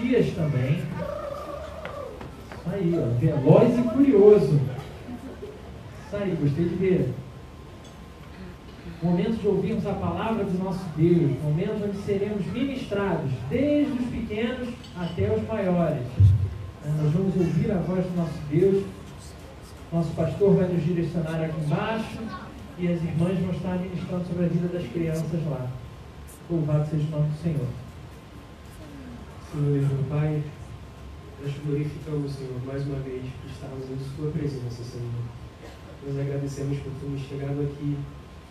Tias também. Isso aí, ó, veloz e curioso. Isso aí, gostei de ver. Momento de ouvirmos a palavra do nosso Deus, momento onde seremos ministrados, desde os pequenos até os maiores. Nós vamos ouvir a voz do nosso Deus. Nosso pastor vai nos direcionar aqui embaixo e as irmãs vão estar ministrando sobre a vida das crianças lá. Louvado seja o nome do Senhor. Senhor, meu Pai, nós te glorificamos, Senhor, mais uma vez por estarmos em Sua presença, Senhor. Nós agradecemos por termos chegado aqui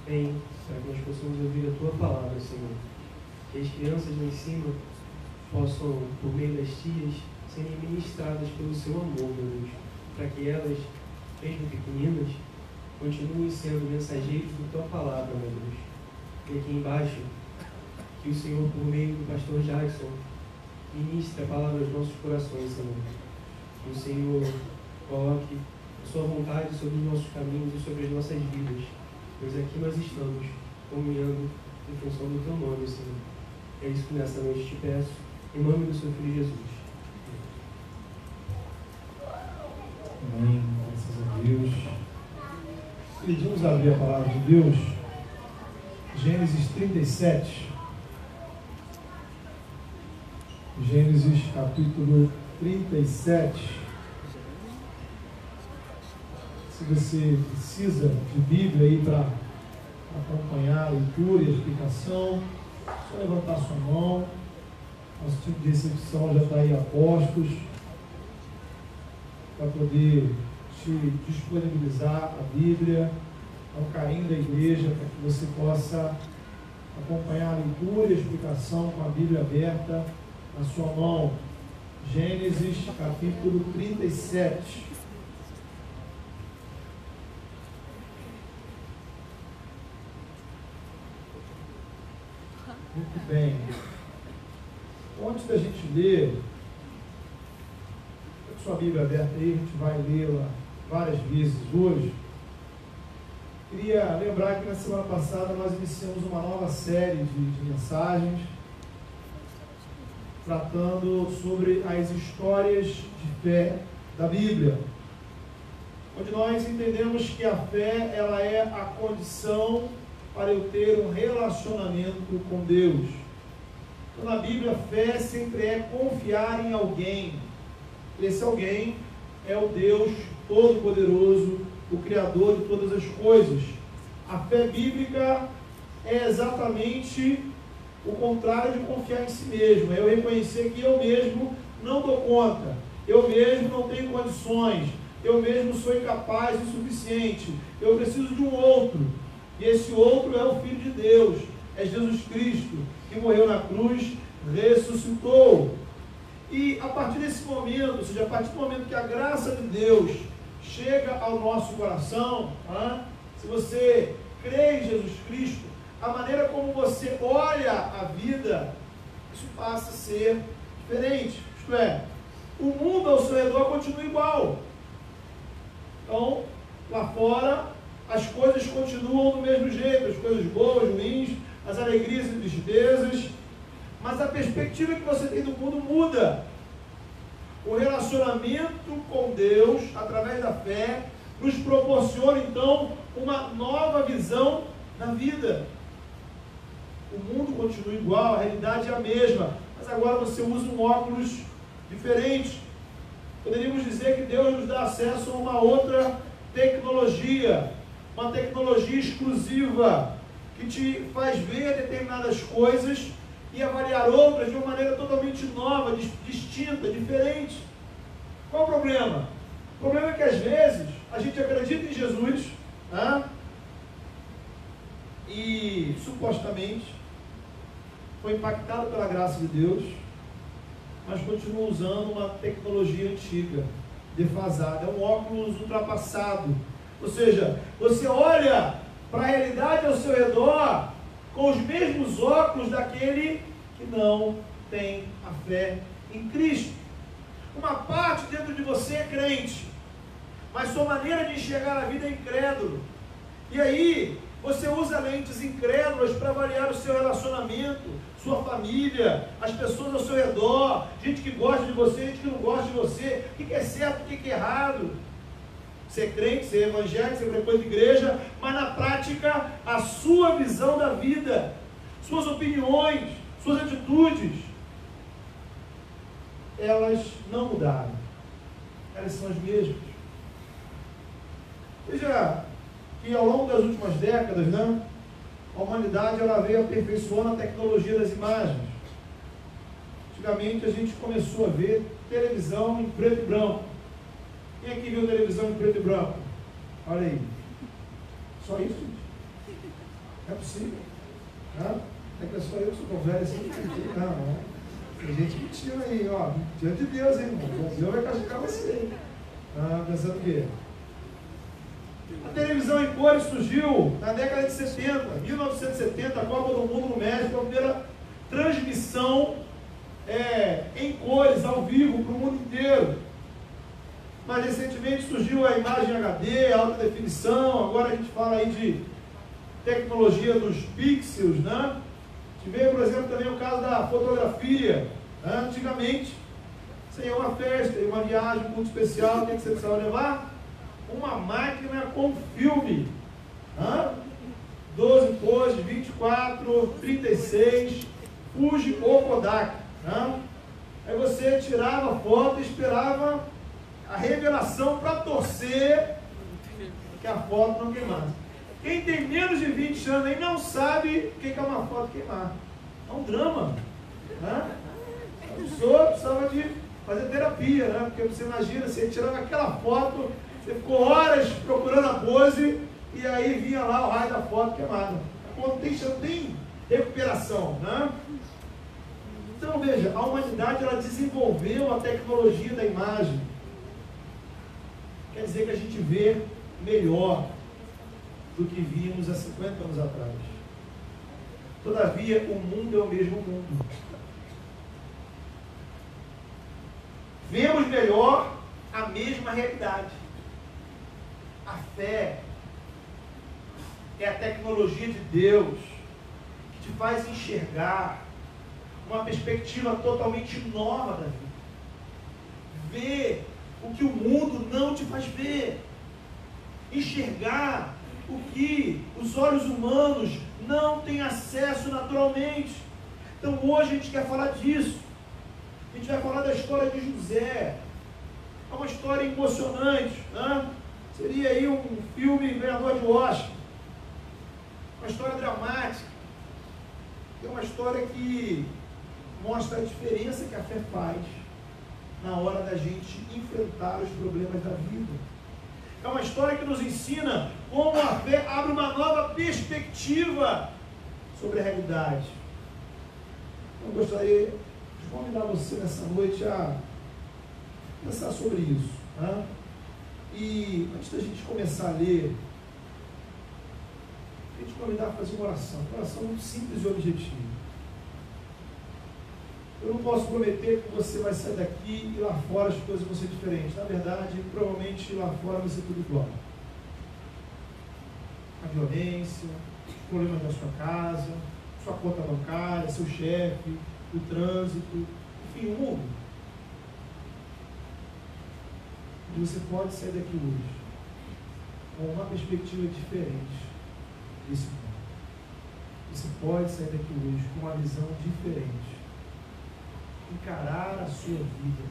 bem, para que nós possamos ouvir a Tua palavra, Senhor. Que as crianças lá em cima possam, por meio das tias, serem ministradas pelo Seu amor, meu Deus, para que elas, mesmo pequeninas, continuem sendo mensageiros da Tua palavra, meu Deus. E aqui embaixo, que o Senhor, por meio do pastor Jackson, ministre a palavra aos nossos corações, Senhor. Que o Senhor coloque a Sua vontade sobre os nossos caminhos e sobre as nossas vidas. Pois aqui nós estamos comunhando em função do Teu nome, Senhor. É isso que nessa noite te peço, em nome do Seu Filho Jesus. Amém. Graças a Deus. Queridinhos, abrir a palavra de Deus. Gênesis 37. Gênesis capítulo 37. Se você precisa de Bíblia aí para acompanhar a leitura e a explicação, é só levantar sua mão. Nosso time de recepção já está aí a postos para poder te disponibilizar a Bíblia, ao carinho da igreja, para que você possa acompanhar a leitura e a explicação com a Bíblia aberta na sua mão. Gênesis capítulo 37. Muito bem. Antes da gente ler, com sua Bíblia aberta aí, a gente vai lê-la várias vezes hoje. Queria lembrar que na semana passada nós iniciamos uma nova série de mensagens tratando sobre as histórias de fé da Bíblia, onde nós entendemos que a fé ela é a condição para eu ter um relacionamento com Deus. Então, na Bíblia, fé sempre é confiar em alguém. Esse alguém é o Deus Todo-Poderoso, o Criador de todas as coisas. A fé bíblica é exatamente o contrário de confiar em si mesmo. É eu reconhecer que eu mesmo não dou conta, eu mesmo não tenho condições, eu mesmo sou incapaz e insuficiente, eu preciso de um outro. E esse outro é o Filho de Deus, é Jesus Cristo, que morreu na cruz, ressuscitou. E a partir desse momento, ou seja, a partir do momento que a graça de Deus chega ao nosso coração, se você crê em Jesus Cristo, a maneira como você olha a vida, isso passa a ser diferente. Isto é, o mundo ao seu redor continua igual. Então, lá fora, as coisas continuam do mesmo jeito, as coisas boas, ruins, as alegrias e tristezas, mas a perspectiva que você tem do mundo muda. O relacionamento com Deus, através da fé, nos proporciona então uma nova visão da vida. O mundo continua igual, a realidade é a mesma, mas agora você usa um óculos diferente. Poderíamos dizer que Deus nos dá acesso a uma outra tecnologia, uma tecnologia exclusiva, que te faz ver determinadas coisas e avaliar outras de uma maneira totalmente nova, distinta, diferente. Qual o problema? O problema é que às vezes a gente acredita em Jesus, e supostamente foi impactado pela graça de Deus, mas continua usando uma tecnologia antiga, defasada, é um óculos ultrapassado. Ou seja, você olha para a realidade ao seu redor com os mesmos óculos daquele que não tem a fé em Cristo. Uma parte dentro de você é crente, mas sua maneira de enxergar a vida é incrédulo. E aí, Você usa lentes incrédulas para avaliar o seu relacionamento, sua família, as pessoas ao seu redor, gente que gosta de você, gente que não gosta de você, o que é certo, o que é errado. Ser crente, ser evangélico, ser frequente de igreja, mas na prática a sua visão da vida, suas opiniões, suas atitudes, elas não mudaram. Elas são as mesmas. Veja que ao longo das últimas décadas, né, a humanidade ela veio aperfeiçoando a tecnologia das imagens. Antigamente a gente começou a ver televisão em preto e branco. Quem aqui viu televisão em preto e branco? Olha aí. Só isso, gente? É possível. Não? É que é só eu que sou velho assim. Não. Tem gente mentindo aí, ó. Diante de Deus, hein, irmão? Deus vai castigar você. Pensando o quê? A televisão em cores surgiu na década de 70, 1970, a Copa do Mundo no México, a primeira transmissão em cores, ao vivo, para o mundo inteiro. Mas recentemente surgiu a imagem HD, alta definição, agora a gente fala aí de tecnologia dos pixels, né? Tivemos, por exemplo, também o caso da fotografia. Né? Antigamente, você ia a uma festa, uma viagem muito especial, o que você precisava levar? Uma máquina com filme. 12 poses, 24, 36, Fuji ou Kodak. Aí você tirava a foto e esperava a revelação para torcer que a foto não queimasse. Quem tem menos de 20 anos aí não sabe o que é uma foto queimar. É um drama. A pessoa precisava de fazer terapia, né? Porque você imagina, você tirava aquela foto, você ficou horas procurando a pose e aí vinha lá o raio da foto queimada. Não tem recuperação, né? Então veja, a humanidade ela desenvolveu a tecnologia da imagem. Quer dizer que a gente vê melhor do que víamos há 50 anos atrás. Todavia, o mundo é o mesmo mundo. Vemos melhor a mesma realidade. A fé é a tecnologia de Deus que te faz enxergar uma perspectiva totalmente nova da vida. Ver o que o mundo não te faz ver. Enxergar o que os olhos humanos não têm acesso naturalmente. Então hoje a gente quer falar disso. A gente vai falar da história de José. É uma história emocionante, né? Seria aí um filme ganhador de Oscar. Uma história dramática. É uma história que mostra a diferença que a fé faz na hora da gente enfrentar os problemas da vida. É uma história que nos ensina como a fé abre uma nova perspectiva sobre a realidade. Eu gostaria de convidar você nessa noite a pensar sobre isso. Né? E antes da gente começar a ler, a gente convidar a fazer uma oração muito simples e objetiva. Eu não posso prometer que você vai sair daqui e lá fora as coisas vão ser diferentes. Na verdade, provavelmente lá fora vai ser tudo igual. A violência, os problemas da sua casa, sua conta bancária, seu chefe, o trânsito, enfim, o mundo. E você pode sair daqui hoje com uma perspectiva diferente desse mundo. Você pode sair daqui hoje com uma visão diferente. Encarar a sua vida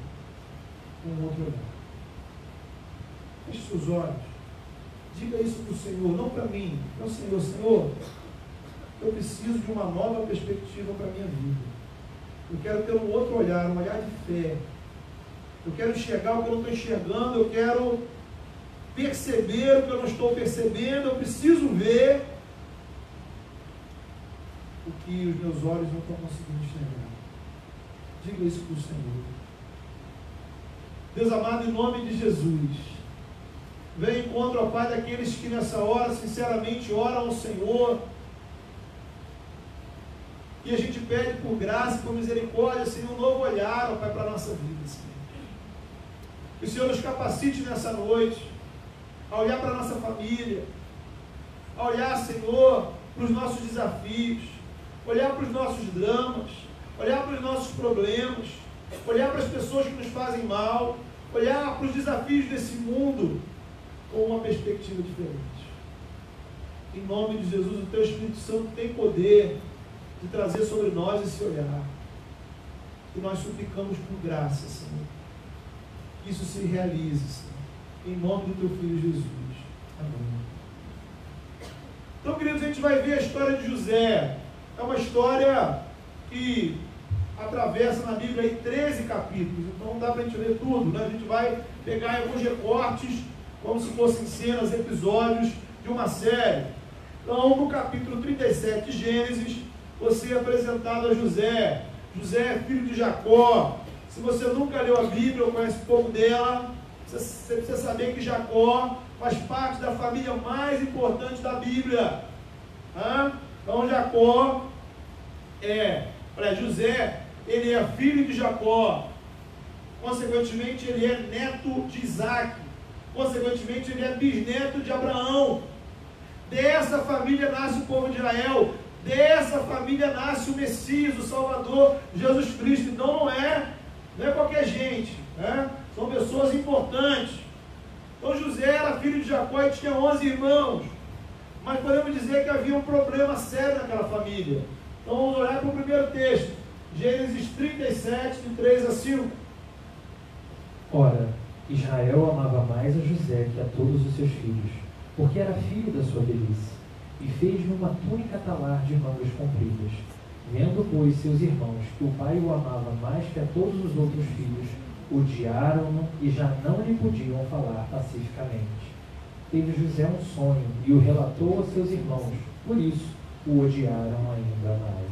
com um outro olhar. Feche seus olhos. Diga isso para o Senhor, não para mim. Não, Senhor, Senhor, eu preciso de uma nova perspectiva para a minha vida. Eu quero ter um outro olhar, um olhar de fé. Eu quero enxergar o que eu não estou enxergando, eu quero perceber o que eu não estou percebendo, eu preciso ver o que os meus olhos não estão conseguindo enxergar. Diga isso para o Senhor. Deus amado, em nome de Jesus, venha em encontro ao Pai daqueles que nessa hora sinceramente oram ao Senhor. E a gente pede por graça e por misericórdia, Senhor, um novo olhar, ó Pai, para a nossa vida, Senhor. Que o Senhor nos capacite nessa noite a olhar para a nossa família, a olhar, Senhor, para os nossos desafios, olhar para os nossos dramas, olhar para os nossos problemas, olhar para as pessoas que nos fazem mal, olhar para os desafios desse mundo com uma perspectiva diferente. Em nome de Jesus, o Teu Espírito Santo tem poder de trazer sobre nós esse olhar. E nós suplicamos por graça, Senhor. Que isso se realize, Senhor. Em nome do Teu Filho Jesus. Amém. Então, queridos, a gente vai ver a história de José. É uma história que atravessa na Bíblia aí 13 capítulos. Então não dá para a gente ler tudo, né? A gente vai pegar alguns recortes, como se fossem cenas, episódios de uma série. Então, no capítulo 37 de Gênesis, você é apresentado a José. José é filho de Jacó. Se você nunca leu a Bíblia ou conhece pouco dela, você precisa saber que Jacó faz parte da família mais importante da Bíblia. Então Jacó José, ele é filho de Jacó. Consequentemente, ele é neto de Isaac. Consequentemente, ele é bisneto de Abraão. Dessa família nasce o povo de Israel. Dessa família nasce o Messias, o Salvador, Jesus Cristo. Então não é qualquer gente, né? São pessoas importantes. Então José era filho de Jacó e tinha 11 irmãos. Mas podemos dizer que havia um problema sério naquela família. Então vamos olhar para o primeiro texto. Gênesis 37, de 3 a 5. Ora, Israel amava mais a José que a todos os seus filhos, porque era filho da sua velhice, e fez-lhe uma túnica talar de mangas compridas. Vendo, pois, seus irmãos que o pai o amava mais que a todos os outros filhos, odiaram-no e já não lhe podiam falar pacificamente. Teve José um sonho e o relatou aos seus irmãos, por isso o odiaram ainda mais.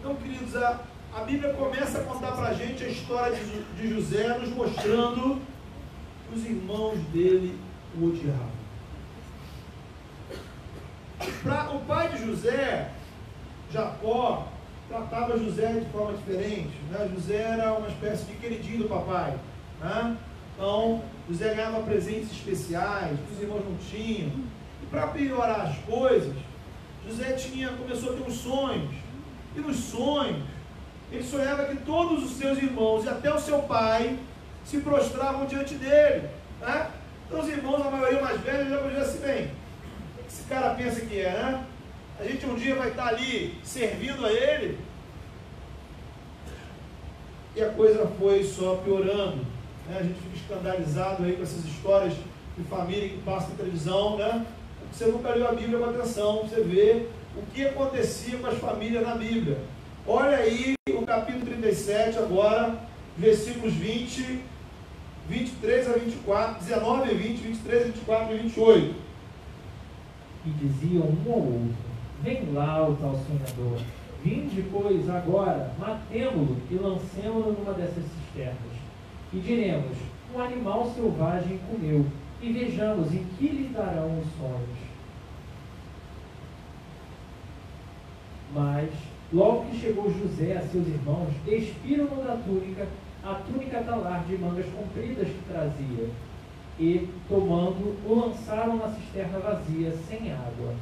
Então, queridos, a Bíblia começa a contar para a gente a história de José, nos mostrando que os irmãos dele o odiavam. O pai de José, Jacó, tratava José de forma diferente, né? José era uma espécie de queridinho do papai, né? Então José ganhava presentes especiais que os irmãos não tinham. E para piorar as coisas, José começou a ter uns sonhos. E nos sonhos ele sonhava que todos os seus irmãos e até o seu pai se prostravam diante dele, né? Então os irmãos, a maioria mais velha, já diziam assim: bem, esse cara pensa que é, né? A gente um dia vai estar ali servindo a ele. E a coisa foi só piorando, né? A gente fica escandalizado aí com essas histórias de família que passa na televisão, né? Você nunca leu a Bíblia com atenção, você vê o que acontecia com as famílias na Bíblia. Olha aí o capítulo 37 agora, versículos 20, 23 a 24, 19 a 20, 23 a 24 e 28. E diziam um ao outro: vem lá o tal sonhador, vinde, pois, agora, matemo-lo e lancemo-lo numa dessas cisternas. E diremos: um animal selvagem comeu, e vejamos em que lhe darão os sonhos. Mas, logo que chegou José a seus irmãos, despiram-no da túnica, a túnica talar de mangas compridas que trazia, e, tomando, o lançaram na cisterna vazia, sem água.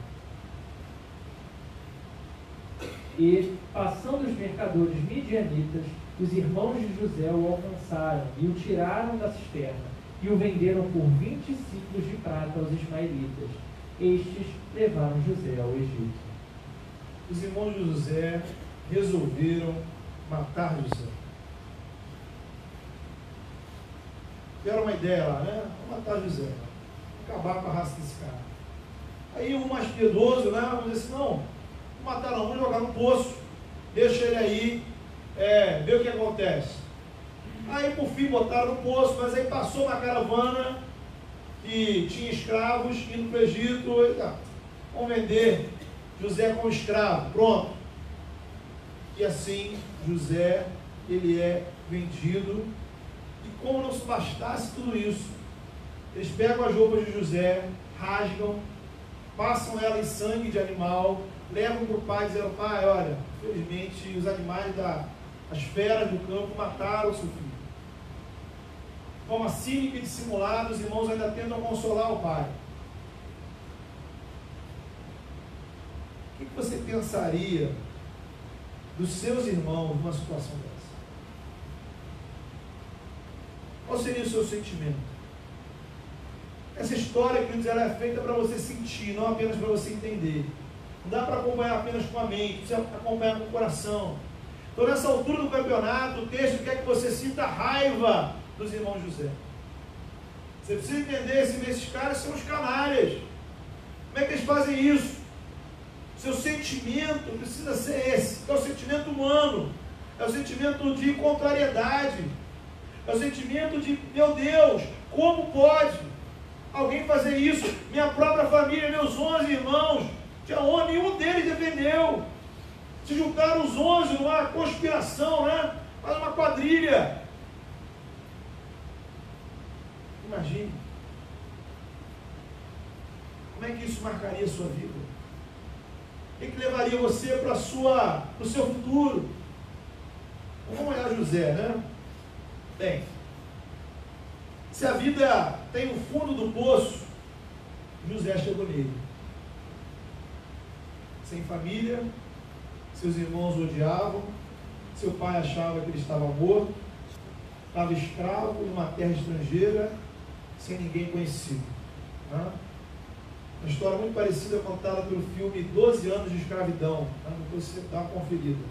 E, passando os mercadores midianitas, os irmãos de José o alcançaram e o tiraram da cisterna, e o venderam por 20 ciclos de prata aos ismaelitas. Estes levaram José ao Egito. Os irmãos de José resolveram matar José. Tiveram uma ideia lá, né? Vamos matar José, acabar com a raça desse cara. Aí um mais piedoso, né? Vamos dizer assim: não, vamos matar não, vamos jogar no poço, deixa ele aí, ver o que acontece. Aí por fim botaram no poço, mas aí passou uma caravana que tinha escravos indo para o Egito. Vamos vender José como escravo, pronto. E assim José, ele é vendido. E como não se bastasse tudo isso, eles pegam as roupas de José, rasgam, passam ela em sangue de animal, levam para o pai dizendo: pai, olha, infelizmente os animais as feras do campo mataram o seu filho. Como cínica e dissimulado, os irmãos ainda tentam consolar o pai. O que você pensaria dos seus irmãos numa situação dessa? Qual seria o seu sentimento? Essa história, queridos, ela é feita para você sentir, não apenas para você entender. Não dá para acompanhar apenas com a mente, precisa acompanhar com o coração. Então, nessa altura do campeonato, o texto quer que você sinta raiva dos irmãos José. Você precisa entender se esses caras são os canalhas. Como é que eles fazem isso? Seu sentimento precisa ser esse, que é o sentimento humano, é o sentimento de contrariedade, é o sentimento de, meu Deus, como pode alguém fazer isso? Minha própria família, meus 11 irmãos, nenhum deles defendeu. Se juntaram os 11 numa conspiração, né? Faz uma quadrilha. Imagine. Como é que isso marcaria a sua vida? O que levaria você para o seu futuro? Vamos olhar José, né? Bem, se a vida tem o fundo do poço, José chegou nele. Sem família, seus irmãos o odiavam, seu pai achava que ele estava morto, estava escravo numa terra estrangeira, sem ninguém conhecido. Né? Uma história muito parecida contada pelo filme 12 anos de escravidão. Depois você dá uma conferida.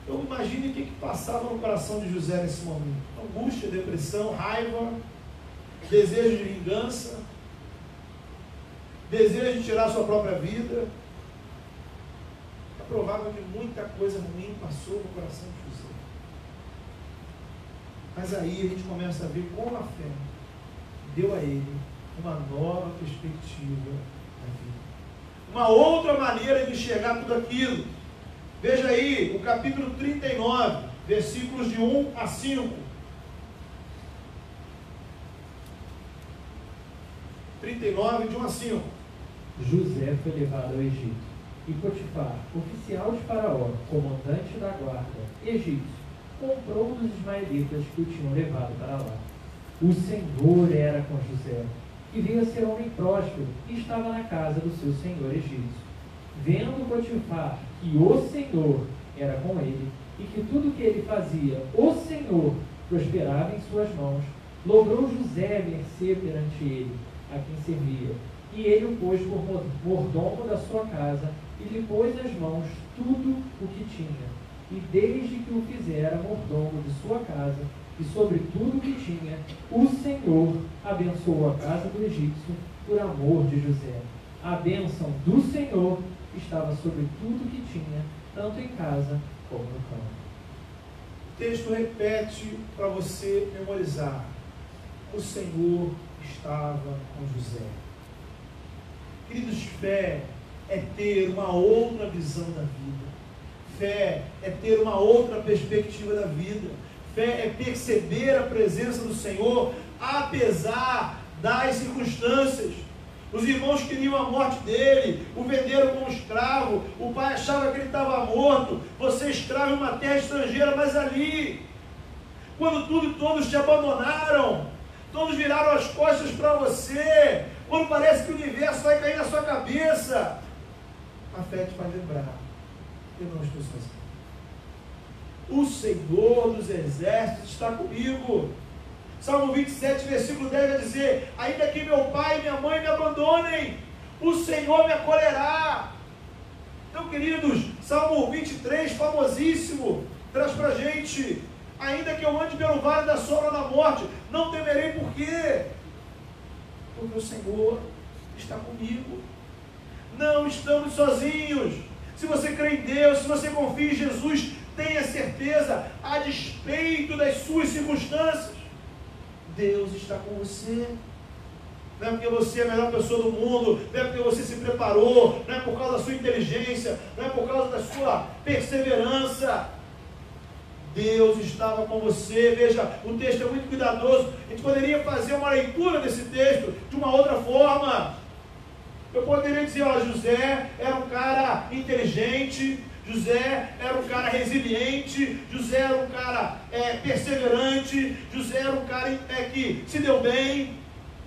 Então imagine o que passava no coração de José nesse momento. Angústia, depressão, raiva, desejo de vingança, desejo de tirar sua própria vida. É provável que muita coisa ruim passou no coração de José. Mas aí a gente começa a ver como a fé deu a ele uma nova perspectiva da vida. Uma outra maneira de enxergar tudo aquilo. Veja aí o capítulo 39, versículos de 1 a 5. 39, de 1 a 5. José foi levado ao Egito, e Potifar, oficial de Faraó, comandante da guarda, egípcio, comprou dos ismaelitas que o tinham levado para lá. O Senhor era com José, que veio a ser homem próspero e estava na casa do seu senhor egípcio. Vendo Potifar que o Senhor era com ele, e que tudo que ele fazia, o Senhor prosperava em suas mãos, logrou José mercê perante ele, a quem servia, e ele o pôs por mordomo da sua casa, e lhe pôs nas mãos tudo o que tinha. E desde que o fizera mordomo de sua casa, e sobre tudo o que tinha, o Senhor abençoou a casa do egípcio por amor de José. A bênção do Senhor estava sobre tudo o que tinha, tanto em casa como no campo. O texto repete para você memorizar. O Senhor estava com José. Queridos, fé é ter uma outra visão da vida. Fé é ter uma outra perspectiva da vida. Fé é perceber a presença do Senhor, apesar das circunstâncias. Os irmãos queriam a morte dele, o venderam como escravo, o pai achava que ele estava morto, você é escravo em uma terra estrangeira, mas ali, quando tudo e todos te abandonaram, todos viraram as costas para você, quando parece que o universo vai cair na sua cabeça, a fé te faz lembrar: eu não estou sozinho. O Senhor dos exércitos está comigo. Salmo 27, versículo 10 vai dizer: ainda que meu pai e minha mãe me abandonem, o Senhor me acolherá. Então, queridos, Salmo 23, famosíssimo, traz para a gente: ainda que eu ande pelo vale da sombra da morte, não temerei. Por quê? Porque o Senhor está comigo. Não estamos sozinhos. Se você crê em Deus, se você confia em Jesus, tenha certeza, a despeito das suas circunstâncias, Deus está com você. Não é porque você é a melhor pessoa do mundo, não é porque você se preparou, não é por causa da sua inteligência, não é por causa da sua perseverança. Deus estava com você. Veja, o texto é muito cuidadoso. A gente poderia fazer uma leitura desse texto de uma outra forma. Eu poderia dizer: ó, José era um cara inteligente, José era um cara resiliente, José era um cara perseverante, José era um cara que se deu bem,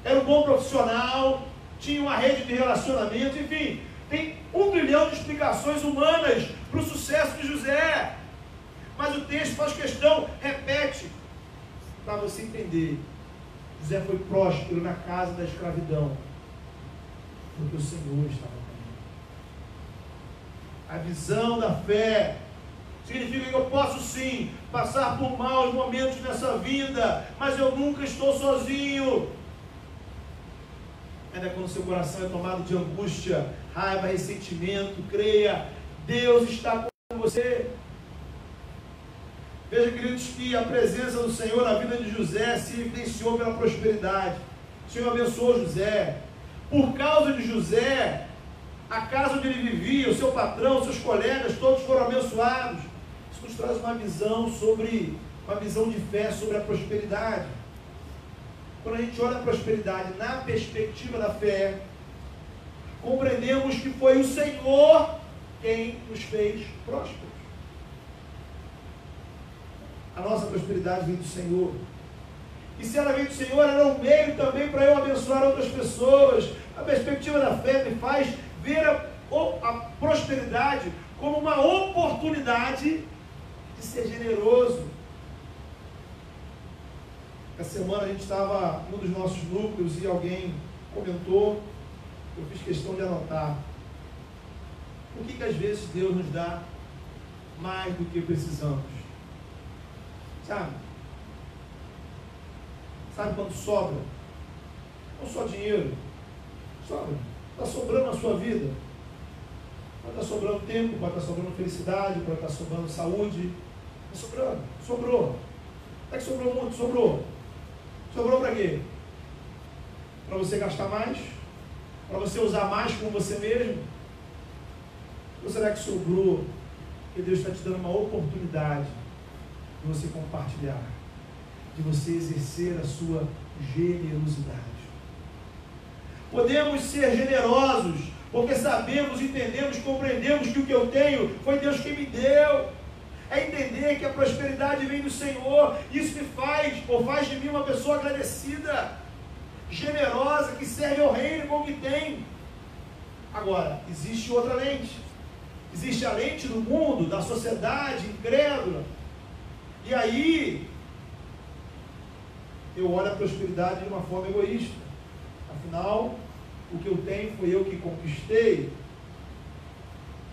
era um bom profissional, tinha uma rede de relacionamento, enfim, Tem 1 trilhão de explicações humanas para o sucesso de José. Mas o texto faz questão, repete, para você entender. José foi próspero na casa da escravidão, porque o Senhor estava com ele. A visão da fé significa que eu posso sim passar por maus momentos nessa vida, mas eu nunca estou sozinho. Ainda quando seu coração é tomado de angústia, raiva, ressentimento, creia, Deus está com você. Veja, queridos, que a presença do Senhor na vida de José se evidenciou pela prosperidade. O Senhor abençoou José. Por causa de José, a casa onde ele vivia, o seu patrão, seus colegas, todos foram abençoados. Isso nos traz uma visão de fé sobre a prosperidade. Quando a gente olha a prosperidade na perspectiva da fé, compreendemos que foi o Senhor quem nos fez prósperos. A nossa prosperidade vem do Senhor. E se ela vem do Senhor, ela é um meio também para eu abençoar outras pessoas. A perspectiva da fé me faz ver a prosperidade como uma oportunidade de ser generoso. Essa semana a gente estava em um dos nossos núcleos e alguém comentou, eu fiz questão de anotar. Por que às vezes Deus nos dá mais do que precisamos? Sabe quando sobra? Não só dinheiro, sobra. Está sobrando na sua vida. Pode estar sobrando tempo, pode estar sobrando felicidade, pode estar sobrando saúde. Está sobrando, sobrou. Não é que sobrou muito, sobrou. Sobrou para quê? Para você gastar mais? Para você usar mais com você mesmo? Ou será que sobrou? Porque Deus está te dando uma oportunidade de você compartilhar, de você exercer a sua generosidade. Podemos ser generosos, porque sabemos, entendemos, compreendemos que o que eu tenho foi Deus quem me deu. É entender que a prosperidade vem do Senhor. Isso me faz, ou faz de mim uma pessoa agradecida, generosa, que serve ao reino com o que tem. Agora, existe outra lente. Existe a lente do mundo, da sociedade incrédula. E aí, eu olho a prosperidade de uma forma egoísta. Afinal, o que eu tenho foi eu que conquistei.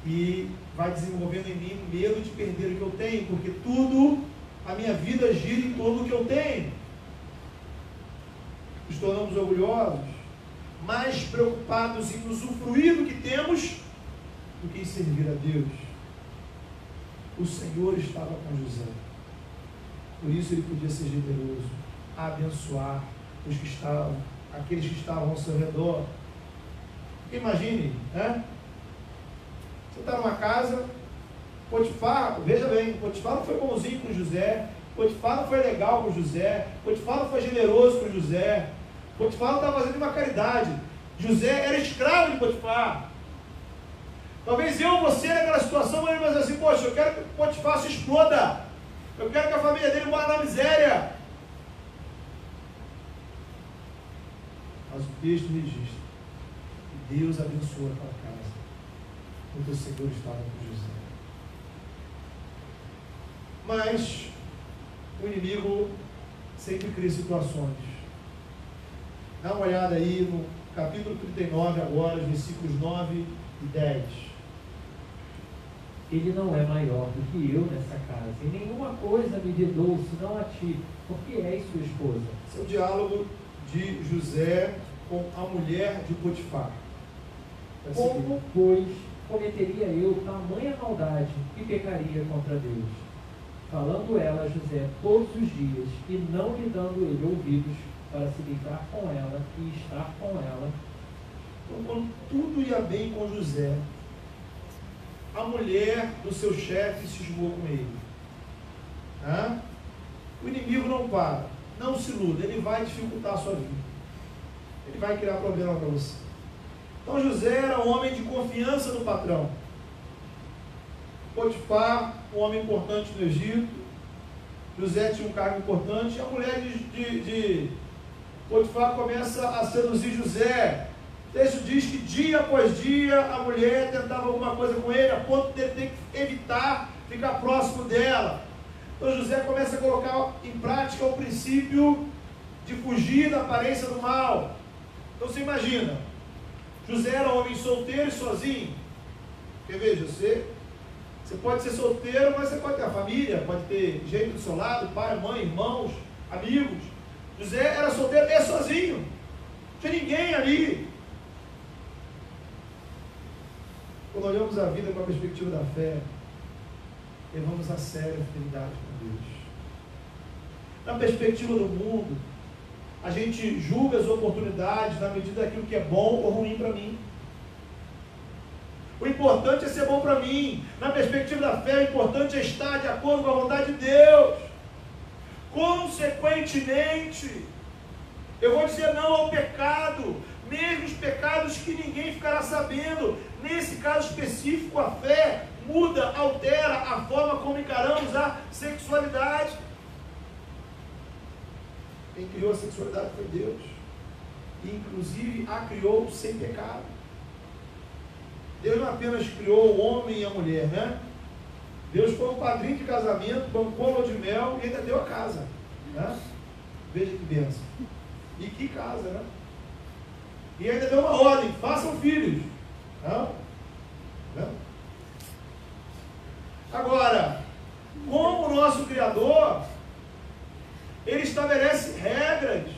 E vai desenvolvendo em mim o medo de perder o que eu tenho, porque tudo, a minha vida gira em torno do que eu tenho. Nos tornamos orgulhosos, mais preocupados em usufruir do que temos, do que em servir a Deus. O Senhor estava com José. Por isso ele podia ser generoso, abençoar os que estavam, aqueles que estavam ao seu redor. Imagine, né? Você está numa casa, Potifar, veja bem, Potifar não foi bonzinho com José, Potifar não foi legal com José, Potifar não foi generoso com José, Potifar não estava fazendo uma caridade. José era escravo de Potifar. Talvez eu, você, naquela situação, vamos dizer assim, poxa, eu quero que Potifar se exploda, eu quero que a família dele vá na miséria. Mas o texto registra que Deus abençoou aquela casa, porque o Senhor estava com José. Mas o inimigo sempre cria situações. Dá uma olhada aí no capítulo 39 agora, versículos 9 e 10. Ele não é maior do que eu nessa casa, e nenhuma coisa me vedou senão a ti, porque és sua esposa. Esse é o diálogo de José com a mulher de Potifar. Como, pois, cometeria eu tamanha maldade e pecaria contra Deus? Falando ela a José todos os dias, e não lhe dando ele ouvidos para se deitar com ela e estar com ela. Então, quando tudo ia bem com José, a mulher do seu chefe se esmou com ele. O inimigo não para, não se iluda, ele vai dificultar a sua vida. Ele vai criar problema para você. Então José era um homem de confiança do patrão. Potifar, um homem importante no Egito. José tinha um cargo importante. A mulher de Potifar começa a seduzir José. O texto diz que dia após dia a mulher tentava alguma coisa com ele, a ponto de ele ter que evitar ficar próximo dela. Então José começa a colocar em prática o princípio de fugir da aparência do mal. Então você imagina, José era um homem solteiro e sozinho. Porque veja, você pode ser solteiro, mas você pode ter a família, pode ter gente do seu lado, pai, mãe, irmãos, amigos. José era solteiro e sozinho. Não tinha ninguém ali. Quando olhamos a vida com a perspectiva da fé, levamos a sério a fidelidade com Deus. Na perspectiva do mundo, a gente julga as oportunidades na medida daquilo que é bom ou ruim para mim. O importante é ser bom para mim. Na perspectiva da fé, o importante é estar de acordo com a vontade de Deus. Consequentemente, eu vou dizer não ao pecado, mesmo os pecados que ninguém ficará sabendo. Nesse caso específico, a fé muda, altera a forma como encaramos a sexualidade. Quem criou a sexualidade foi Deus. E inclusive a criou sem pecado. Deus não apenas criou o homem e a mulher, né? Deus foi um padrinho de casamento, bancou a lua de mel e ainda deu a casa, né? Veja que bênção. E que casa, né? E ainda deu uma ordem: façam filhos. Não? Não? Agora, como o nosso Criador, Ele estabelece regras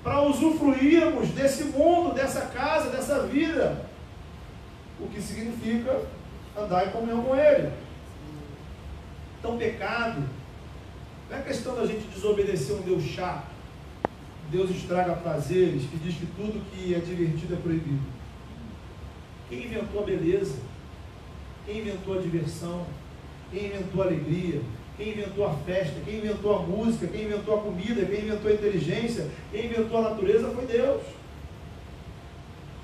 para usufruirmos desse mundo, dessa casa, dessa vida. O que significa andar em comunhão com Ele. Então, pecado não é questão da gente desobedecer um Deus chato, Deus estraga prazeres, que diz que tudo que é divertido é proibido. Quem inventou a beleza? Quem inventou a diversão? Quem inventou a alegria? Quem inventou a festa? Quem inventou a música? Quem inventou a comida? Quem inventou a inteligência? Quem inventou a natureza foi Deus.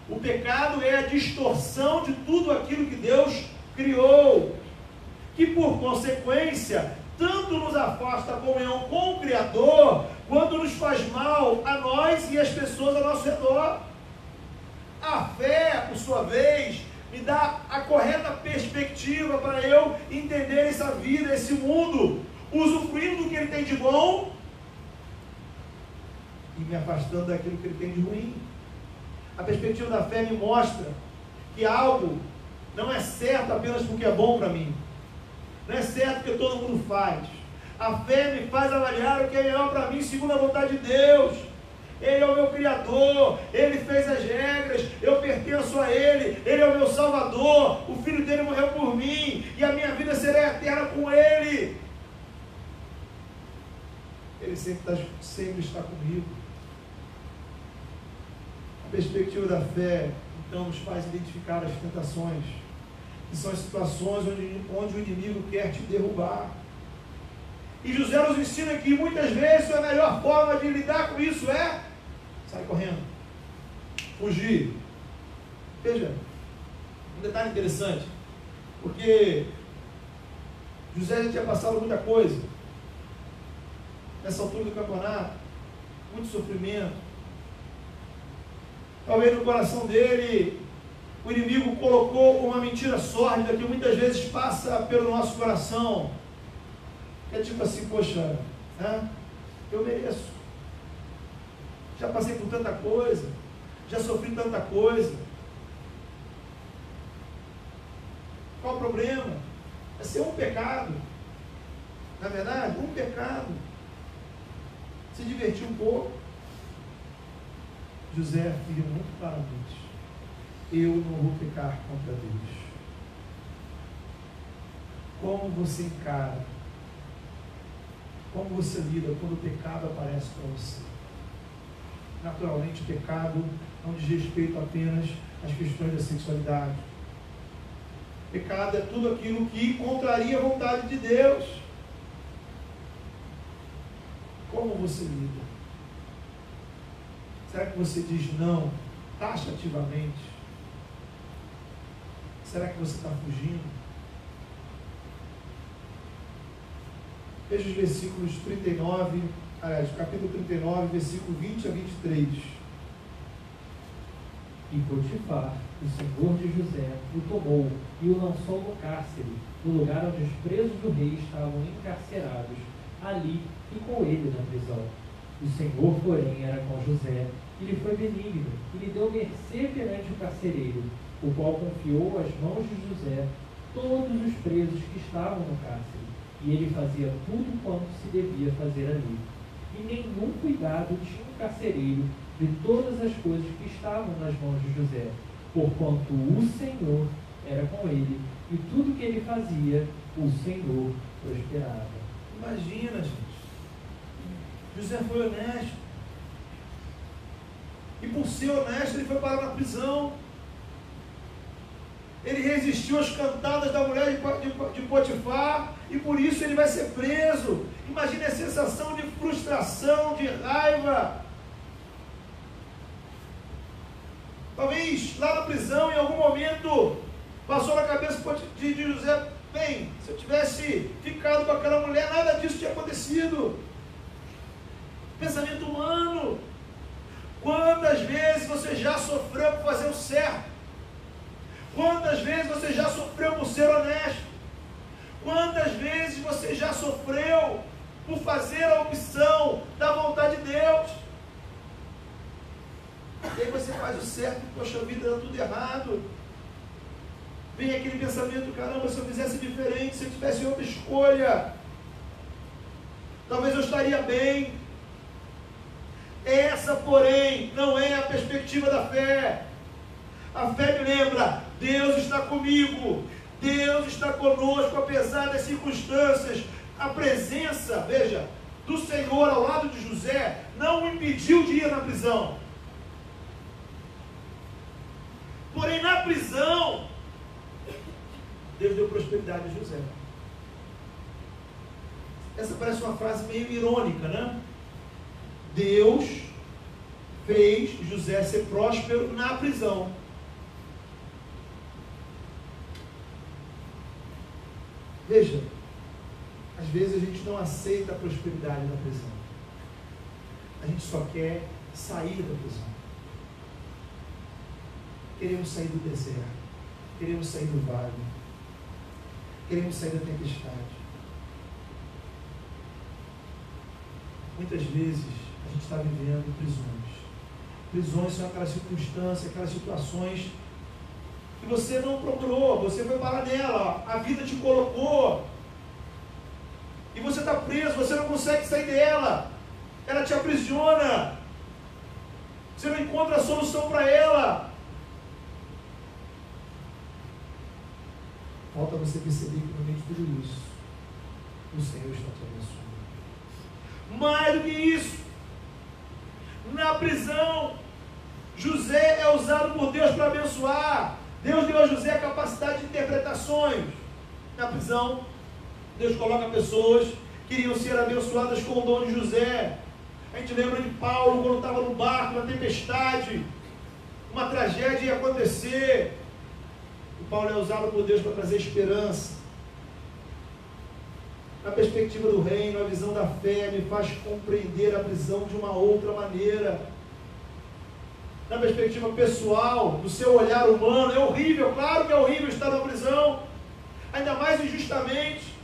O pecado é a distorção de tudo aquilo que Deus criou, que por consequência tanto nos afasta da comunhão com o Criador, quanto nos faz mal a nós e as pessoas ao nosso redor. A fé, por sua vez, me dá a correta perspectiva para eu entender essa vida, esse mundo, usufruindo do que Ele tem de bom e me afastando daquilo que Ele tem de ruim. A perspectiva da fé me mostra que algo não é certo apenas porque é bom para mim. Não é certo porque todo mundo faz. A fé me faz avaliar o que é melhor para mim segundo a vontade de Deus. Ele é o meu Criador, Ele fez as regras, eu pertenço a Ele, Ele é o meu Salvador, o Filho dele morreu por mim, e a minha vida será eterna com Ele. Ele sempre está comigo. A perspectiva da fé, então, nos faz identificar as tentações, que são as situações onde o inimigo quer te derrubar. E José nos ensina que muitas vezes a melhor forma de lidar com isso é sair correndo, fugir. Veja, um detalhe interessante, porque José já tinha passado muita coisa, nessa altura do campeonato, muito sofrimento. Talvez no coração dele, o inimigo colocou uma mentira sórdida que muitas vezes passa pelo nosso coração. É tipo assim, poxa, né? Eu mereço. Já passei por tanta coisa, já sofri tanta coisa. Qual o problema? É ser um pecado. Na verdade, um pecado. Se divertir um pouco. José afirma muito claramente: eu não vou pecar contra Deus. Como você encara? Como você lida quando o pecado aparece para você? Naturalmente, o pecado não diz respeito apenas às questões da sexualidade. Pecado é tudo aquilo que contraria a vontade de Deus. Como você lida? Será que você diz não taxativamente? Será que você está fugindo? Veja os versículos 39, capítulo 39, versículo 20 a 23. E Potifar, o senhor de José, o tomou e o lançou no cárcere, no lugar onde os presos do rei estavam encarcerados. Ali ficou ele na prisão. O Senhor, porém, era com José, e lhe foi benigno, e lhe deu mercê perante o carcereiro, o qual confiou às mãos de José todos os presos que estavam no cárcere, e ele fazia tudo quanto se devia fazer ali. E nenhum cuidado tinha o carcereiro de todas as coisas que estavam nas mãos de José, porquanto o Senhor era com ele, e tudo que ele fazia, o Senhor prosperava. Imagina, gente. José foi honesto. E por ser honesto, ele foi parar na prisão. Ele resistiu às cantadas da mulher de Potifar, e por isso ele vai ser preso. Imagine a sensação de frustração, de raiva. Talvez lá na prisão, em algum momento, passou na cabeça de José: bem, se eu tivesse ficado com aquela mulher, nada disso tinha acontecido. Pensamento humano. Quantas vezes você já sofreu por fazer o certo? Quantas vezes você já sofreu por ser honesto? Quantas vezes você já sofreu por fazer a opção da vontade de Deus? E aí você faz o certo e, poxa vida, dá tudo errado. Vem aquele pensamento: caramba, se eu fizesse diferente, se eu tivesse outra escolha, talvez eu estaria bem. Essa, porém, não é a perspectiva da fé. A fé me lembra: Deus está comigo, Deus está conosco, apesar das circunstâncias. A presença, veja, do Senhor ao lado de José não o impediu de ir na prisão. Porém, na prisão, Deus deu prosperidade a José. Essa parece uma frase meio irônica, né? Deus fez José ser próspero na prisão. Veja, às vezes a gente não aceita a prosperidade da prisão. A gente só quer sair da prisão. Queremos sair do deserto. Queremos sair do vale. Queremos sair da tempestade. Muitas vezes a gente está vivendo prisões. Prisões são aquelas circunstâncias, aquelas situações que você não procurou, você foi parar nela, a vida te colocou, e você está preso, você não consegue sair dela, ela te aprisiona, você não encontra a solução para ela. Falta você perceber que no meio de tudo isso, o Senhor está te abençoando. Mais do que isso, na prisão, José é usado por Deus para abençoar. Deus deu a José a capacidade de interpretar sonhos. Na prisão, Deus coloca pessoas que iriam ser abençoadas com o dom de José. A gente lembra de Paulo, quando estava no barco, na tempestade, uma tragédia ia acontecer. E Paulo é usado por Deus para trazer esperança. Na perspectiva do reino, a visão da fé me faz compreender a prisão de uma outra maneira. Na perspectiva pessoal, do seu olhar humano, é horrível, claro que é horrível estar na prisão, ainda mais injustamente.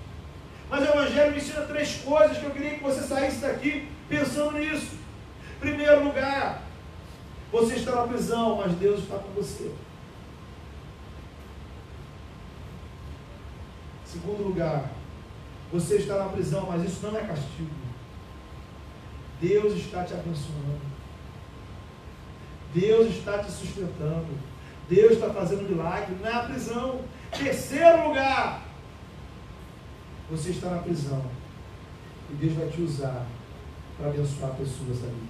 Mas o Evangelho me ensina 3 coisas que eu queria que você saísse daqui pensando nisso. Em primeiro lugar, você está na prisão, mas Deus está com você. Em segundo lugar, você está na prisão, mas isso não é castigo. Deus está te abençoando. Deus está te sustentando. Deus está fazendo milagre na prisão. Terceiro lugar, você está na prisão e Deus vai te usar para abençoar pessoas ali.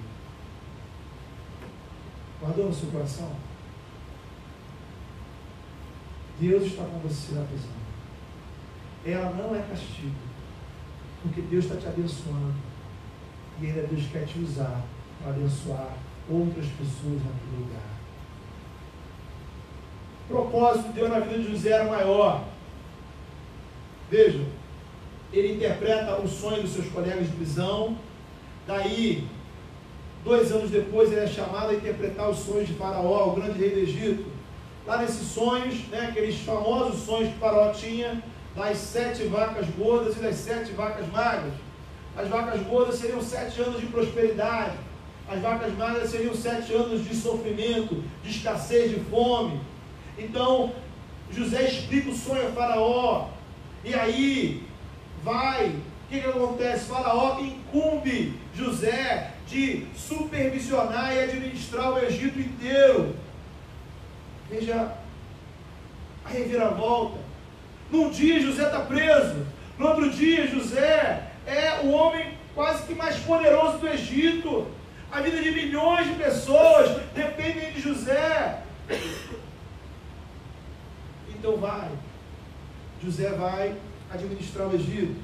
Guardou no seu coração? Deus está com você na prisão. Ela não é castigo, porque Deus está te abençoando e ainda Deus quer te usar para abençoar outras pessoas naquele lugar. O propósito de Deus na vida de José era maior. Vejam, ele interpreta o sonho dos seus colegas de prisão, daí 2 anos depois, ele é chamado a interpretar os sonhos de Faraó, o grande rei do Egito. Lá nesses sonhos, né, aqueles famosos sonhos que Faraó tinha, das 7 vacas gordas e das 7 vacas magras. As vacas gordas seriam 7 anos de prosperidade. As vacas magras seriam 7 anos de sofrimento, de escassez, de fome. Então, José explica o sonho a Faraó. E aí, o que acontece? Faraó incumbe José de supervisionar e administrar o Egito inteiro. Veja a reviravolta. Num dia José está preso. No outro dia José é o homem quase que mais poderoso do Egito. A vida de milhões de pessoas dependem de José. Então José vai administrar o Egito.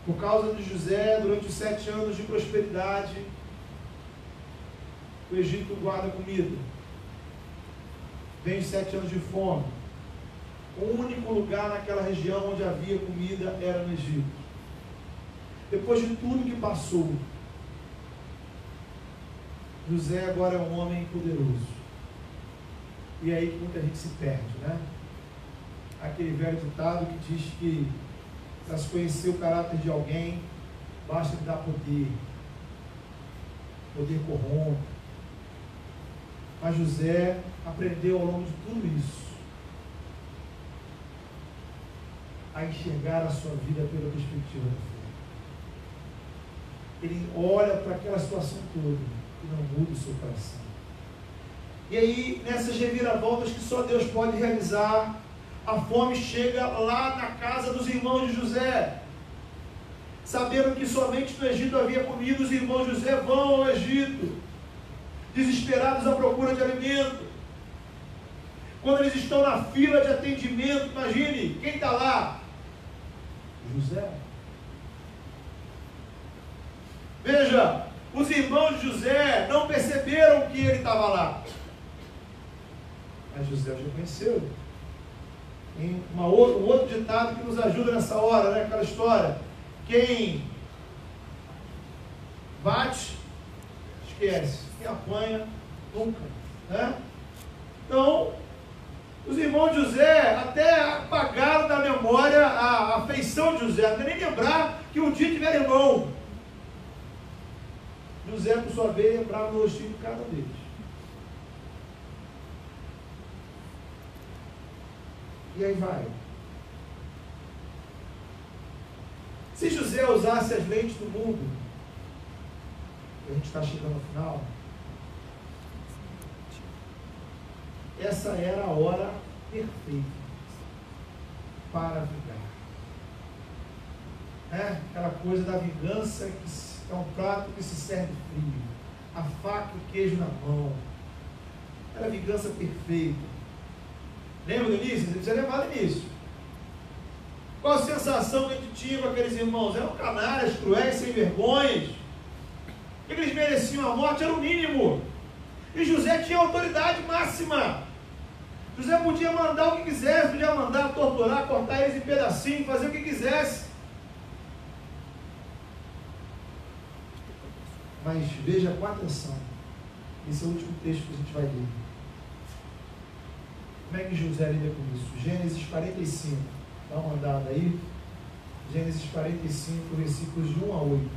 Por causa de José, durante os 7 anos de prosperidade, o Egito guarda comida. Vem os 7 anos de fome. O único lugar naquela região onde havia comida era no Egito. Depois de tudo que passou, José agora é um homem poderoso. E é aí que muita gente se perde, né? Aquele velho ditado que diz que para se conhecer o caráter de alguém, basta lhe dar poder. Poder corrompe. Mas José aprendeu ao longo de tudo isso a enxergar a sua vida pela perspectiva da fé. Ele olha para aquela situação toda e não muda o seu coração. E aí, nessas reviravoltas que só Deus pode realizar, a fome chega lá na casa dos irmãos de José. Sabendo que somente no Egito havia comida, os irmãos de José vão ao Egito, desesperados à procura de alimento. Quando eles estão na fila de atendimento, imagine, quem está lá? José. Veja, os irmãos de José não perceberam que ele estava lá. Mas José já conheceu. Tem um outro ditado que nos ajuda nessa hora, né? Aquela história. Quem bate, esquece. Quem apanha, nunca. Né? Então, os irmãos de José até apagaram da memória a afeição de José. Não é nem lembrar que um dia tiveram irmão. José, por sua vez, lembrava do rostinho de cada deles. E aí vai. Se José usasse as lentes do mundo, a gente está chegando ao final, essa era a hora perfeita para vingar. Aquela coisa da vingança que é um prato que se serve frio, a faca e o queijo na mão. Era a vingança perfeita. Lembra do início? Você precisa lembrar do início. Qual a sensação que a gente tinha com aqueles irmãos? Eram canalhas, cruéis, sem vergonhas. Eles mereciam a morte, era o mínimo. E José tinha autoridade máxima. José podia mandar o que quisesse, podia mandar torturar, cortar eles em pedacinhos, fazer o que quisesse. Mas veja com atenção. Esse é o último texto que a gente vai ler. Como é que José lida com isso? Gênesis 45. Dá uma olhada aí. Gênesis 45, versículos de 1 a 8.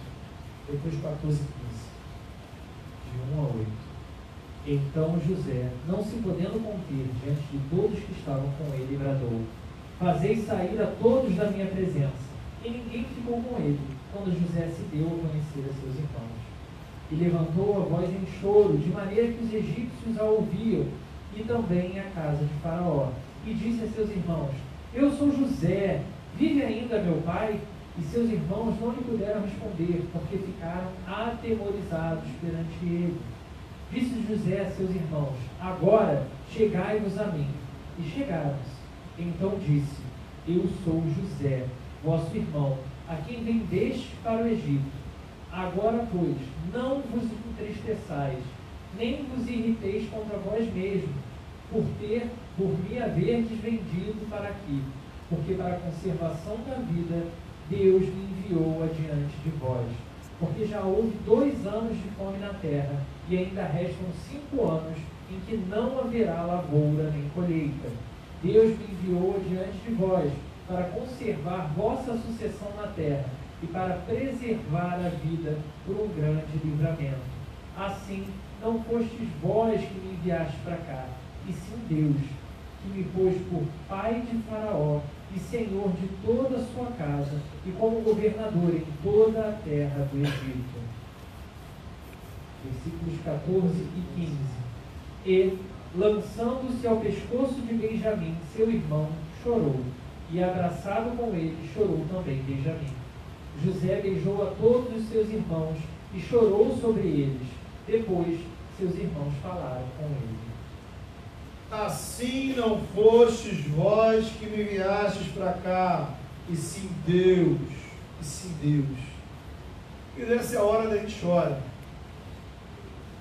Depois 14 e 15. De 1 a 8. Então José, não se podendo conter diante de todos que estavam com ele, bradou: fazei sair a todos da minha presença. E ninguém ficou com ele, quando José se deu a conhecer a seus irmãos. E levantou a voz em choro, de maneira que os egípcios a ouviam, e também a casa de Faraó. E disse a seus irmãos: eu sou José, vive ainda meu pai? E seus irmãos não lhe puderam responder, porque ficaram atemorizados perante ele. Disse José a seus irmãos: agora chegai-vos a mim. E chegaram-se. Então disse: eu sou José, vosso irmão, a quem vendeste para o Egito. Agora, pois, não vos entristeçais, nem vos irriteis contra vós mesmos, por me haverdes vendido para aqui, porque para a conservação da vida Deus me enviou adiante de vós. porque já houve 2 anos de fome na terra, e ainda restam 5 anos em que não haverá lavoura nem colheita. Deus me enviou diante de vós, para conservar vossa sucessão na terra, e para preservar a vida por um grande livramento. Assim, não fostes vós que me enviastes para cá, e sim Deus, que me pôs por pai de Faraó, e senhor de toda a sua casa, e como governador em toda a terra do Egito. Versículos 14 e 15. E, lançando-se ao pescoço de Benjamim, seu irmão, chorou, e abraçado com ele, chorou também Benjamim. José beijou a todos os seus irmãos, e chorou sobre eles. Depois, seus irmãos falaram com ele. Assim não fostes vós que me enviastes para cá, e sim Deus, e sim Deus. E essa é a hora da gente chorar.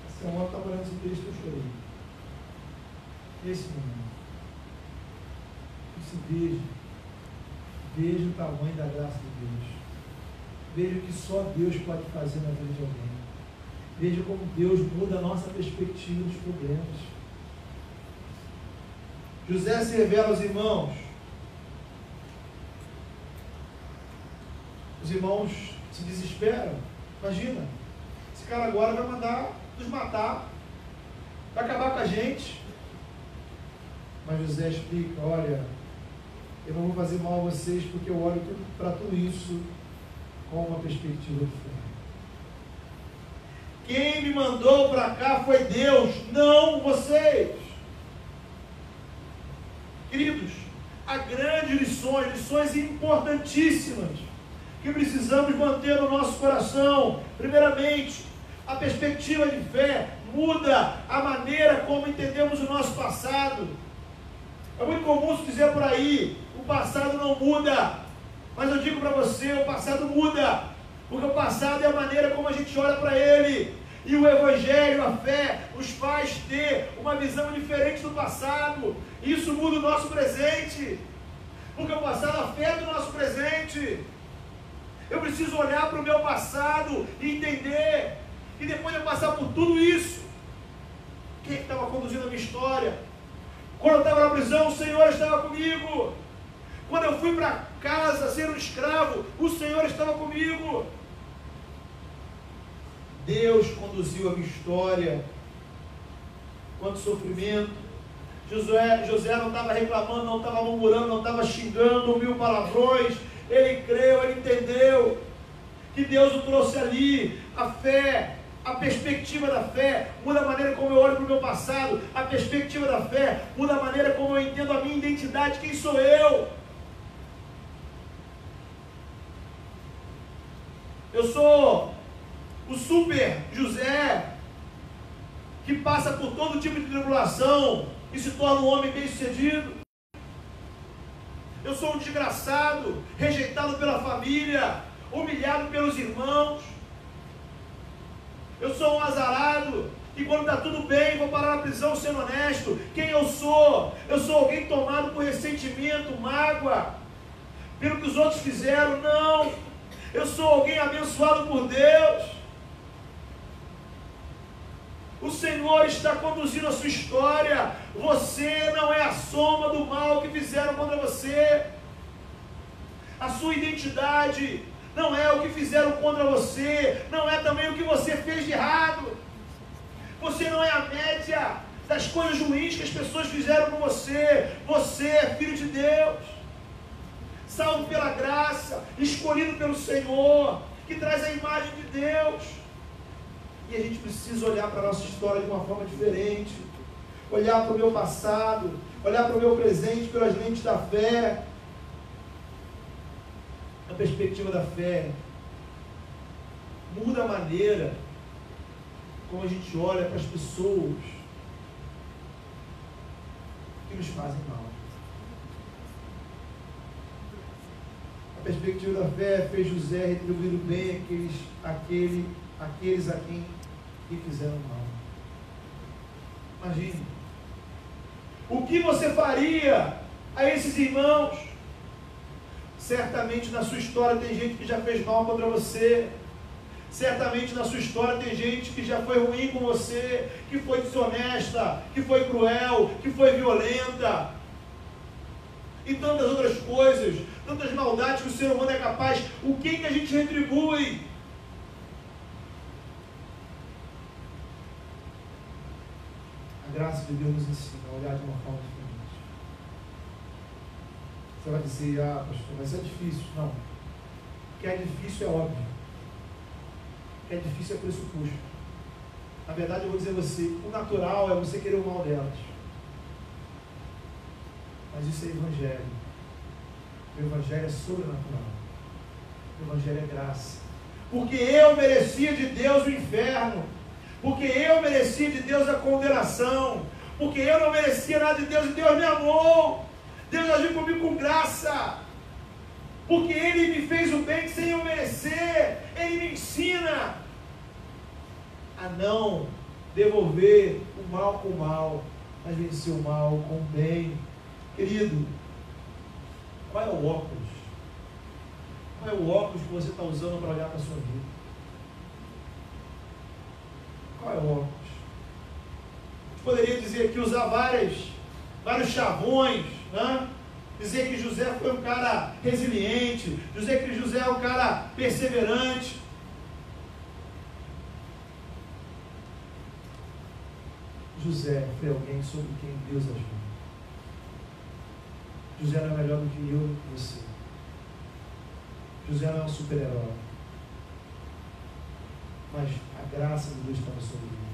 Essa é a hora que está olhando esse texto, eu chorei. Esse momento. Você veja o tamanho da graça de Deus. Veja o que só Deus pode fazer na vida de alguém. Veja como Deus muda a nossa perspectiva dos problemas. José se revela aos irmãos. Os irmãos se desesperam. Imagina, esse cara agora vai mandar nos matar, vai acabar com a gente. Mas José explica: olha, eu não vou fazer mal a vocês, porque eu olho para tudo isso com uma perspectiva diferente. Quem me mandou para cá foi Deus, não vocês. Queridos, há grandes lições importantíssimas que precisamos manter no nosso coração. Primeiramente, a perspectiva de fé muda a maneira como entendemos o nosso passado. É muito comum se dizer por aí: o passado não muda. Mas eu digo para você, o passado muda, porque o passado é a maneira como a gente olha para ele. E o Evangelho, a fé, nos faz ter uma visão diferente do passado. Isso muda o nosso presente, porque o passado afeta o nosso presente. Eu preciso olhar para o meu passado e entender que depois de eu passar por tudo isso, quem estava conduzindo a minha história? Quando eu estava na prisão, o Senhor estava comigo. Quando eu fui para casa ser um escravo, o Senhor estava comigo. Deus conduziu a minha história. Quanto sofrimento. José não estava reclamando, não estava murmurando, não estava xingando 1000 palavrões. Ele creu, ele entendeu que Deus o trouxe ali. A fé, a perspectiva da fé muda a maneira como eu olho para o meu passado. A perspectiva da fé muda a maneira como eu entendo a minha identidade. Quem sou eu? Eu sou o super José, que passa por todo tipo de tribulação e se torna um homem bem-sucedido. Eu sou um desgraçado, rejeitado pela família, humilhado pelos irmãos. Eu sou um azarado, e quando está tudo bem, vou parar na prisão sendo honesto. Quem eu sou? Eu sou alguém tomado por ressentimento, mágoa, pelo que os outros fizeram. Não, eu sou alguém abençoado por Deus. O Senhor está conduzindo a sua história. Você não é a soma do mal que fizeram contra você. A sua identidade não é o que fizeram contra você, não é também o que você fez de errado. Você não é a média das coisas ruins que as pessoas fizeram com você. Você é filho de Deus, salvo pela graça, escolhido pelo Senhor, que traz a imagem de Deus. E a gente precisa olhar para a nossa história de uma forma diferente, olhar para o meu passado, olhar para o meu presente pelas lentes da fé. A perspectiva da fé muda a maneira como a gente olha para as pessoas que nos fazem mal. A perspectiva da fé fez José retribuir o bem aqueles a quem fizeram mal. Imagine. O que você faria a esses irmãos? Certamente na sua história tem gente que já fez mal contra você. Certamente na sua história tem gente que já foi ruim com você, que foi desonesta, que foi cruel, que foi violenta. E tantas outras coisas, tantas maldades que o ser humano é capaz. O que a gente retribui? A graça de Deus nos ensina a olhar de uma forma diferente. Você vai dizer, ah, pastor, mas é difícil. Não. O que é difícil é óbvio. O que é difícil é pressuposto. Na verdade, eu vou dizer a você, o natural é você querer o mal delas. Mas isso é evangelho. O evangelho é sobrenatural. O evangelho é graça. Porque eu merecia de Deus o inferno. Porque eu merecia de Deus a condenação. Porque eu não merecia nada de Deus e Deus me amou. Deus agiu comigo com graça. Porque Ele me fez o bem sem eu merecer. Ele me ensina a não devolver o mal com o mal, mas vencer o mal com o bem. Querido, qual é o óculos? Qual é o óculos que você está usando para olhar para a sua vida? Qual é o óculos? Eu poderia dizer aqui, usar vários chavões, né? Dizer que José foi um cara resiliente, dizer que José é um cara perseverante. José foi alguém sobre quem Deus agiu. José não é melhor do que eu e do que você. José não é um super-herói. Mas a graça de Deus estava sobre ele.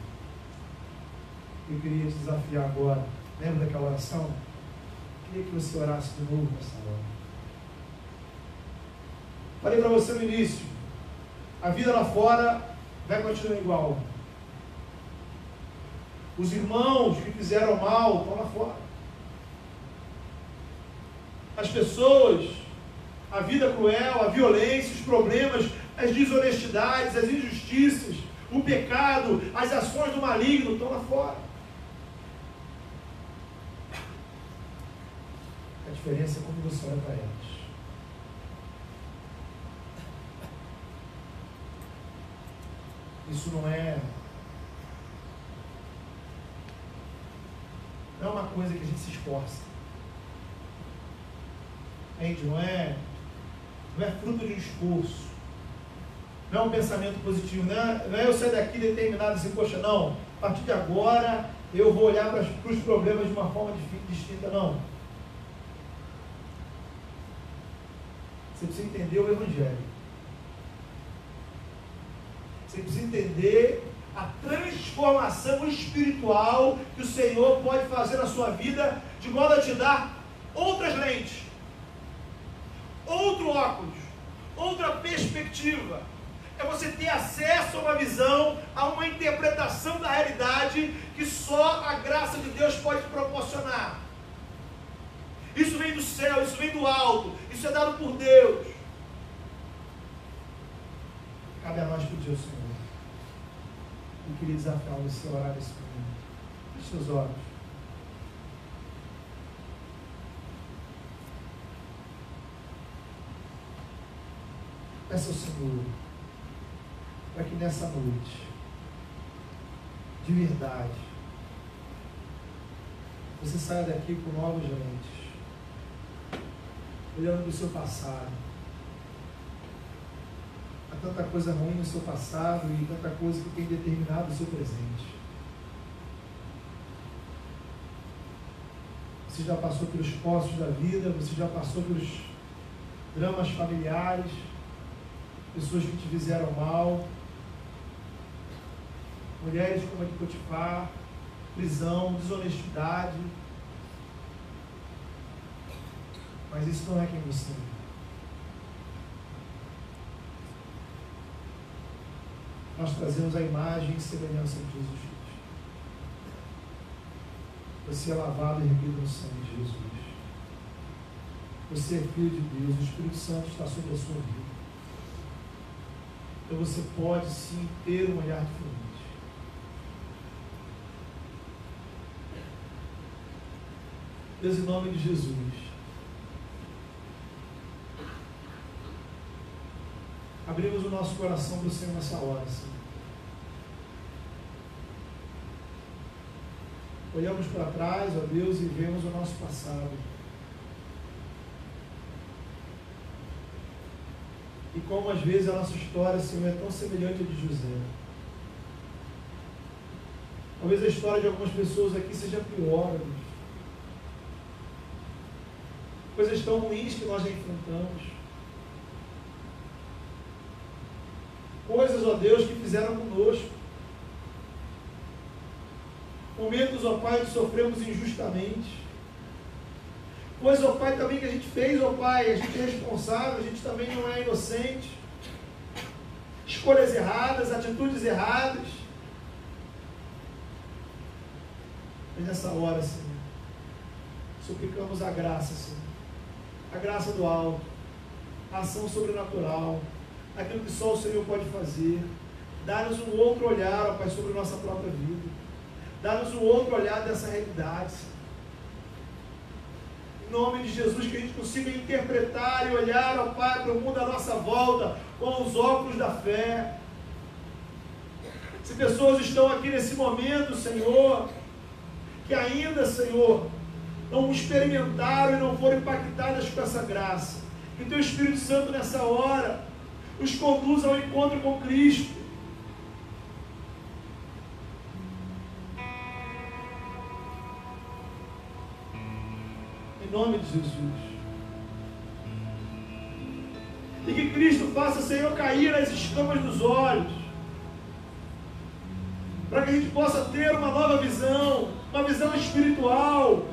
Eu queria te desafiar agora. Lembra daquela oração? Eu queria que você orasse de novo nessa hora. Falei para você no início. A vida lá fora vai continuar igual. Os irmãos que fizeram mal estão lá fora. As pessoas, a vida cruel, a violência, os problemas, as desonestidades, as injustiças, o pecado, as ações do maligno estão lá fora. A diferença é como você olha para elas. Isso não é uma coisa que a gente se esforça. Entende? Não é fruto de um esforço. Não é um pensamento positivo. Não é eu sair daqui determinado assim, poxa, não, a partir de agora eu vou olhar para os problemas de uma forma distinta. Não. Você precisa entender o Evangelho. Você precisa entender a transformação espiritual que o Senhor pode fazer na sua vida, de modo a te dar outras lentes, outro óculos, outra perspectiva. É você ter acesso a uma visão, a uma interpretação da realidade que só a graça de Deus pode proporcionar. Isso vem do céu, isso vem do alto, isso é dado por Deus. Cabe a nós pedir ao Senhor. Eu queria desafiar você a orar nesse momento. Feche seus olhos. Peça ao Senhor para que nessa noite, de verdade, você saia daqui com novos lentes, olhando para o seu passado. Há tanta coisa ruim no seu passado e tanta coisa que tem determinado o seu presente. Você já passou pelos poços da vida, você já passou pelos dramas familiares, pessoas que te fizeram mal, mulheres como a de Potifar, prisão, desonestidade. Mas isso não é quem você é. Nós trazemos a imagem e semelhança de Jesus Cristo. Você é lavado e erguido no sangue de Jesus. Você é filho de Deus, o Espírito Santo está sobre a sua vida. Então você pode sim ter um olhar diferente. Deus, em nome de Jesus, abrimos o nosso coração para o Senhor nessa hora, Senhor. Olhamos para trás, ó Deus, e vemos o nosso passado. E como às vezes a nossa história, Senhor, é tão semelhante à de José. Talvez a história de algumas pessoas aqui seja pior, Deus. Coisas tão ruins que nós já enfrentamos. Coisas, ó Deus, que fizeram conosco. Momentos, ó Pai, que sofremos injustamente. Coisas, ó Pai, também que a gente fez, ó Pai, a gente é responsável, a gente também não é inocente. Escolhas erradas, atitudes erradas. Mas nessa hora, Senhor, suplicamos a graça, Senhor. A graça do alto, a ação sobrenatural, aquilo que só o Senhor pode fazer. Dá-nos um outro olhar, ó Pai, sobre a nossa própria vida. Dá-nos um outro olhar dessa realidade, Senhor. Em nome de Jesus, que a gente consiga interpretar e olhar, ó Pai, para o mundo à nossa volta, com os óculos da fé. Se pessoas estão aqui nesse momento, Senhor, que ainda, Senhor, não experimentaram e não foram impactadas com essa graça, que Teu Espírito Santo nessa hora os conduza ao encontro com Cristo. Em nome de Jesus. E que Cristo faça, Senhor, cair nas escamas dos olhos, para que a gente possa ter uma nova visão, uma visão espiritual,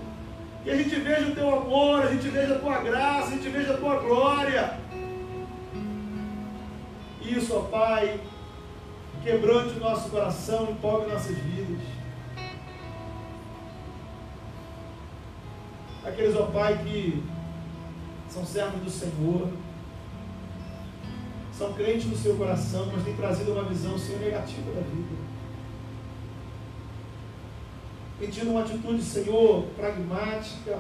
que a gente veja o Teu amor, a gente veja a Tua graça, a gente veja a Tua glória. Isso, ó Pai, quebrante o nosso coração, empolgue nossas vidas. Aqueles, ó Pai, que são servos do Senhor, são crentes no seu coração, mas têm trazido uma visão, Senhor, negativa da vida. Pedindo uma atitude, Senhor, pragmática,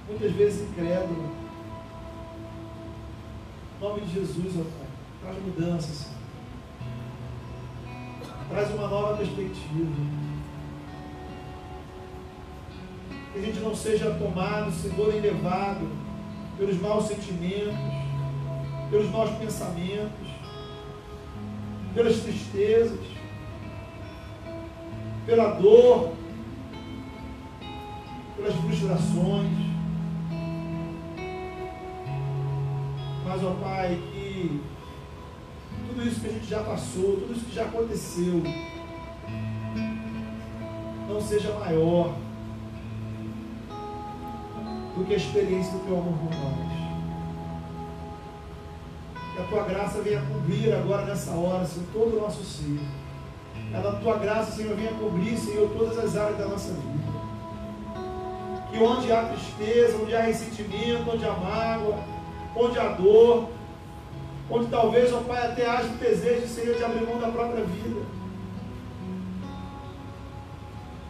muitas vezes incrédula. Em nome de Jesus, ó Pai, traz mudança, Senhor. Traz uma nova perspectiva. Que a gente não seja tomado, Senhor, e levado pelos maus sentimentos, pelos maus pensamentos, pelas tristezas, pela dor, pelas frustrações. Mas, ó Pai, que tudo isso que a gente já passou, tudo isso que já aconteceu, não seja maior do que a experiência do Teu amor por nós. Que a Tua graça venha cobrir agora nessa hora, Senhor, todo o nosso ser. Que a Tua graça, Senhor, venha cobrir, Senhor, todas as áreas da nossa vida. Que onde há tristeza, onde há ressentimento, onde há mágoa, onde há dor, onde talvez, ó Pai, até haja o desejo, Senhor, de abrir mão da própria vida.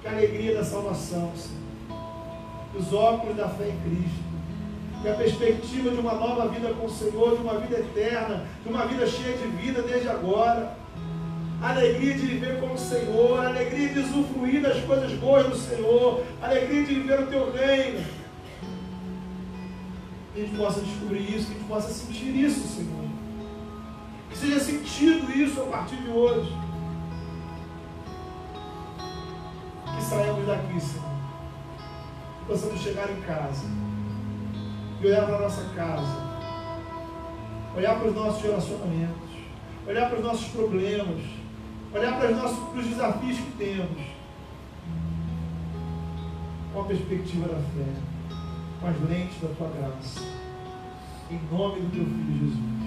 Que a alegria da salvação, Senhor, os óculos da fé em Cristo, que a perspectiva de uma nova vida com o Senhor, de uma vida eterna, de uma vida cheia de vida desde agora, a alegria de viver com o Senhor, a alegria de usufruir das coisas boas do Senhor, a alegria de viver o Teu reino. Que a gente possa descobrir isso, que a gente possa sentir isso, Senhor. Que seja sentido isso a partir de hoje. Que saiamos daqui, Senhor. Que possamos chegar em casa e olhar para a nossa casa, olhar para os nossos relacionamentos, olhar para os nossos problemas, olhar para os desafios que temos, com a perspectiva da fé, com as lentes da Tua graça, em nome do Teu Filho Jesus.